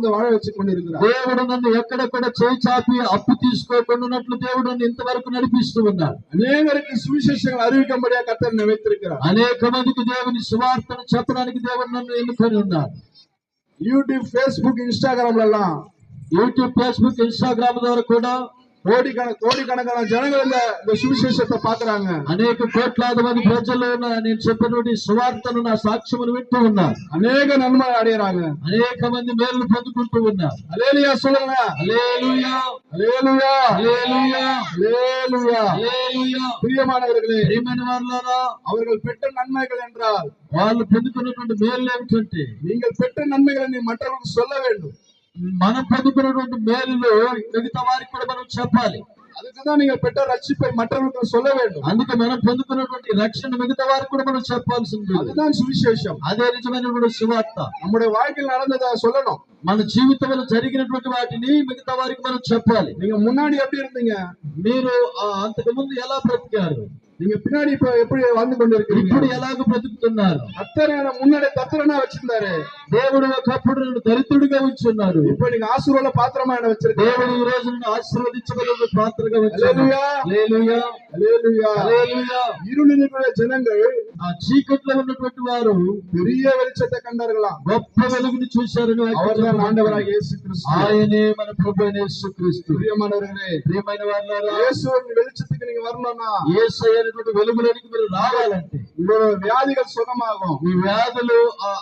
வந்து வாழ வச்சு கொண்டிருக்கிறார். దేవుడు నన్ను ఎక్కడెక్కడ చేయి చాపి అప్పు తీసుకోకుండానట్లు దేవుడు నన్ను ఇంతవరకు నడిపిస్తూ ఉన్నాడు. అనేకరికి సువిశేషங்கள் அறிவிக்கும்படியா கர்த்தர் நினைத்திருக்கிறார். అనేక మందికి దేవుని సువార్తను చెప్పడానికి దేవుడు నన్ను ఎన్నుకొని ఉన్నాడు. యూట్యూబ్, ఫేస్బుక్, ఇన్స్టాగ్రామ్లలో యూట్యూబ్, ఫేస్బుక్, ఇన్స్టాగ్రామ్ ద్వారా కూడా கோடிக்கணக்கான ஜனங்கள் இந்த சுவிசேஷத்தை பாக்குறாங்க. అనేక కోట్లాది మంది ప్రజలు నేను చెప్పినటువంటి సువార్తను, నా సాక్ష్యమును వింటూ ఉన్నారు. అనేక నన్மை అடைయறாங்க. అనేక మంది మేలు పొందుకుంటూ ఉన్నారు. హల్లెలూయా சொல்லுங்க. హల్లెలూయా, హల్లెలూయా, హల్లెలూయా, హల్లెలూయా, హల్లెలూయా. ప్రియమానవர்களே, ప్రియమైన వారలారా, அவர்கள் பெற்ற நன்மைகள் என்றால் వాళ్ళు పొందుకున్నటువంటి మేలు ఏమిటంటే, நீங்கள் பெற்ற நன்மைகளை நீ மற்றவர்களுக்கு சொல்ல வேண்டும். మనం పొందుకున్నటువంటి మేలులు మిగతా వారికి కూడా మనం చెప్పాలి. அதுக்குதான் நீங்க பெற்ற ரட்சிப்பை மற்றவர்களுக்கு சொல்ல வேண்டும். అందుకే మనం పొందుకున్నటువంటి రక్షణ మిగతా వారికి కూడా మనం చెప్పాల్సింది. அதுதான் சுவிசேஷம். అదే నిజమైనటువంటి సువార్త. நம்முடைய வாழ்க்கையில் நடந்ததை சொல்லணும். మన జీవితంలో జరిగినటువంటి వాటిని మిగతా వారికి మనం చెప్పాలి. நீங்க முன்னாடி எப்படி இருந்தீங்க, మీరు అంతకు ముందు ఎలా బ్రతికారు, நீங்க பின்னாடி இப்ப எப்படி வாழ்ந்து கொண்டிருக்கீங்க, ఇప్పుడు ఎలాగ బ్రతుకుతున్నారు. கர்த்தர் முன்னாடி தத்திரனா வச்சிருந்தாரு. దేవుడు ఒకప్పుడు నన్ను దరిద్రుడిగా ఉంచున్నాడు. இப்ப நீங்க ఆశీర్వాద పాత్రமா என்ன வச்சிருக்கீங்க. దేవుడు ఈ రోజు నన్ను ఆశీర్వదించగలిగిన పాత్రగా ఉంచాడు. హల్లెలూయా, హల్లెలూయా, హల్లెలూయా, హల్లెలూయా. இருளினுடைய ஜனங்கள் ఆ చీకట్లో ఉన్నటువంటి వారు பெரிய வெளிச்சத்தை கண்டார்களாம். గొప్ప వెలుగుని చూశారని அவர்தான் ஆண்டவராகிய இயேசு கிறிஸ்து. ఆయనే మన ప్రభువైన యేసుక్రీస్తు. ప్రియమానవர்களே, ప్రియమైన వారలారా, యేసుவின் வெளிச்சத்துக்கு நீங்க வரணும்னா, యేసయ్య అనేటువంటి వెలుగులోనికి మీరు రావాలంటే உங்களோட வியாதிகள் சுகமாகும். మీ వ్యాధులు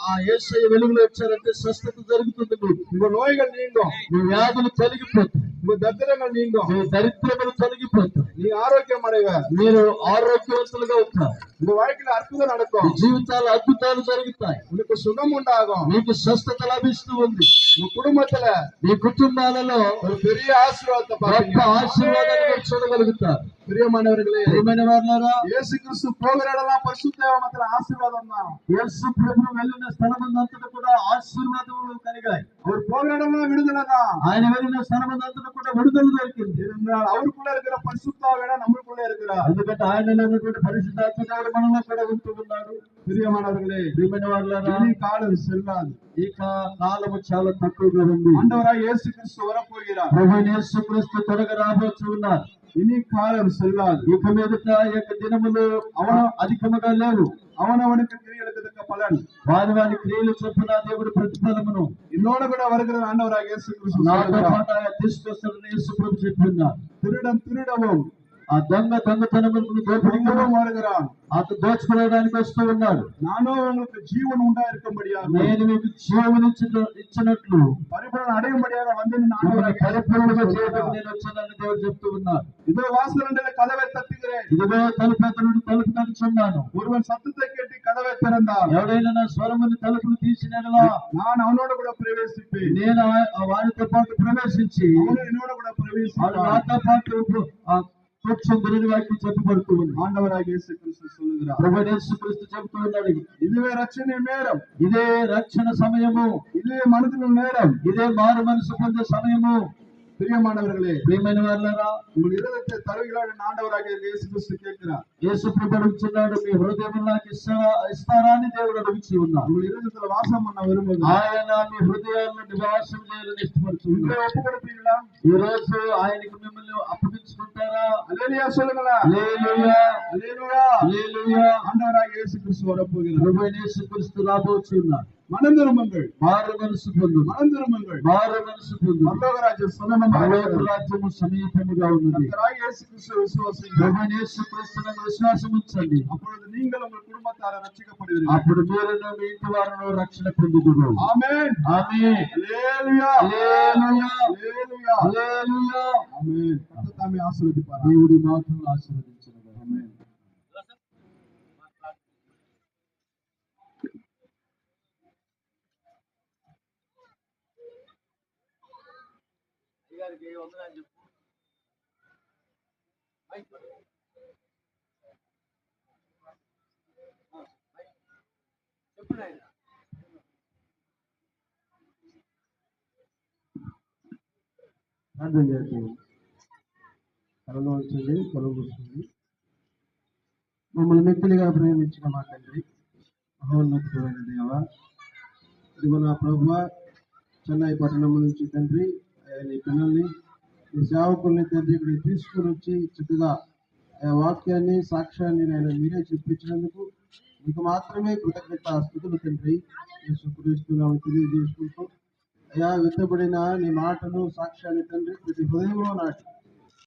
ఆ యేసయ్య వెలుగులో వచ్చారంటే స్వస్థత జరుగుతుంది. உங்க நோய்கள் நீங்கும். మీ వ్యాధులు తొలగిపోతాయి. உங்க దరిద్రங்கள் நீங்கும். మీ దరిద్రములు తొలగిపోతాయి. நீ ஆரோக்கியம் அடைவ. మీరు ఆరోగ్యవంతులుగా ఉంటారు. உங்க வாழ்க்கையில అద్భుతం நடக்கும். మీ జీవితాలు అద్భుతాలు జరుగుతాయి. உங்களுக்கு சுகம் உண்டாகும். మీకు స్వస్థత లభిస్తూ ఉంది. உங்க குடும்பத்துல, మీ కుటుంబాలలో ஒரு பெரிய ஆசீర్வாதத்தை గొప్ప பாப்பீங்க. ఆశీర్వాదాన్ని మీరు చూడగలుగుతారు. ప్రియమానవர்களே, ప్రియమైన వారలారా, యేసు క్రీస్తు పోగిన இடமெல்லாம் పరిశుద్ధమైన ఆశీర్వాదం தான். యేసు ప్రభు వెళ్ళిన స్థలమంతటా కూడా ఆశీర్వాదములు కలిగాయి. அவர் போகிற இடமெல்லாம் விடுதலை தான். ఆయన వెళ్ళిన స్థలమంతటా కూడా విడుదల దొరికింది. அவருக்குள்ள இருக்கிற పరిశుద్ధాత్మ நம்மளுக்குள்ள இருக்கிறார். ఎందుకంటే ఆయనలో ఉన్నటువంటి పరిశుద్ధాత్మ దేవుడు మనలో కూడా ఉంటూ ఉన్నాడు. ప్రియమానవர்களே, ప్రియమైన వారలారా, ఈ కాలం సెల్లాదు. ఈ కాలము చాలా తక్కువగా ఉంది. ஆண்டவராகிய இயேசு கிறிஸ்து வரப்போகிறார். ప్రభు యేసుక్రీస్తు త్వరగా రాబోతూ ఉన్నారు. ఇని కాలం సెల్లాదు. ఇక మీదట ఈ యొక్క దినములు అధికముగా లేవు. அவனவனுக்கு கிரியைகளுக்கு தக்க பலன், వారి వారి క్రియలు చొప్పున దేవుడు ప్రతిఫలమును இன்னோட கூட வருகிற ஆண்டவராகிய இயேசு கிறிஸ்து నాతో పాటు తీసుకొస్తాడని యేసు ప్రభు చెప్తున్నారు. திருடவும் ఆ దొంగతనములకు దోపిడీకి வருகிறான். అతను దోచుకోవడానికి వస్తూ ఉన్నాడు. நானோ உங்களுக்கு ஜீவன் உண்டாயிருக்கும்படியாக, నేను మీకు జీవము ఇచ్చినట్లు పరిపూర్ణ అடையும்படியாக வந்து పరిపూర్ణంగా చేయడానికి నేను వచ్చానని దేవుడు చెప్తూ ఉన్నాడు. இதோ வாசலண்டல கதவை தட்டுகிறேன். ఇదిగో తలుపు తట్టుచున్నాను. ஒருவன் சத்தத்தை கேட்டு கதவை திறந்தால், ఎవడైనా నా స్వరముని తలుపులు తీసినలా நான் அவனோட கூட பிரவேசிப்பேன். నేను వారితో పాటు ప్రవేశించి அவனும் என்னோட கூட பிரவேசிப்பான். నాతో పాటు కూర్చుందని వాక్యం చెప్పబడుతూ ఉంది. ஆண்டவராகிய இயேசு கிறிஸ்து சொல்லுகிறார். ప్రభు యేసుక్రీస్తు చెబుతూ ఉన్నాడు, இதுவே ரட்சணை நேரம், ఇదే రక్షణ సమయము, இதுவே மனதின் நேரம், ఇదే మారు మనసు పొందే సమయము. பிரியமானவர்களே, ప్రియమైన వారలారా, உங்கள் இதயத்தை தருகிறார் ஆண்டவராகிய இயேசு கிறிஸ்து கேட்கிறார். యేసు ప్రభు అడుగుతున్నాడు, మీ హృదయం నాకు ఇస్తారా అని దేవుడు అడుగుతూ ఉన్నాడు. உங்கள் இதயத்துல வாசம் பண்ண விரும்புகிறார். ఆయన మీ హృదయాల్లో నివాసం చేయాలని ఇష్టపడుతున్నాడు. ஒப்புக்கொடுப்பீங்களா? ఈ రోజు ఆయనకు మిమ్మల్ని అప్పగించుకుంటారా? அல்லேலூயா சொல்லுங்களா? హల్లెలూయా, அல்லேலூயா, హల్లెలూయా. ஆண்டவராகிய இயேசு கிறிஸ்து வரப்போகிறார். ప్రభు యేసుక్రీస్తు రాబోతున్నాడు. மனம் திரும்புங்கள், మారు మనసు పొందు, மனம் திரும்புங்கள். మారు మనసు పొందు. பரலோக ராஜ்யம் சமீபமாக இருக்கிறது. రాజ్యము సమీపముగా ఉన్నది. கர்த்தராகிய இயேசு கிறிஸ்துவை விசுவாசியுங்கள். ప్రభు యేసుక్రీస్తునందు విశ్వాసం ఉంచండి. அப்பொழுது நீங்கள் உங்கள் குடும்பத்தார் ரட்சிக்கப்படுவீர்கள். అప్పుడు మీరును మీ ఇంటి వారును రక్షణ పొందుదురు. ఆమేన్, ఆమేన్, హల్లెలూయా, హల్లెలూయా, హల్లెలూయా, హల్లెలూయా. ఆమేన్. కర్త తామే ఆశీర్వదింపారు. దేవుడి మాటలను ఆశీర్వదించును. ఆమేన్. ప్రార్థన చేద్దాం. కలలో వచ్చింది, కొలువు వస్తుంది. మమ్మల్ని మిక్కిలిగా ప్రేమించిన మా తండ్రి, మహోన్నతుడైన దేవ, ఇదిగో నా ప్రభువా, చెన్నై పట్టణం నుంచి తండ్రి నీ పిల్లల్ని నీ సేవకుల్ని తండ్రి ఇక్కడికి తీసుకుని వచ్చి చక్కగా వాక్యాన్ని సాక్ష్యాన్ని నేను మీరే చెప్పించినందుకు మీకు మాత్రమే కృతజ్ఞత స్థుతులు తండ్రి. యేసుక్రీస్తునామమున తెలియజేసుకుంటూ అయా విత్తబడిన నీ మాటలు సాక్ష్యాన్ని తండ్రి ప్రతి హృదయంలో నాటి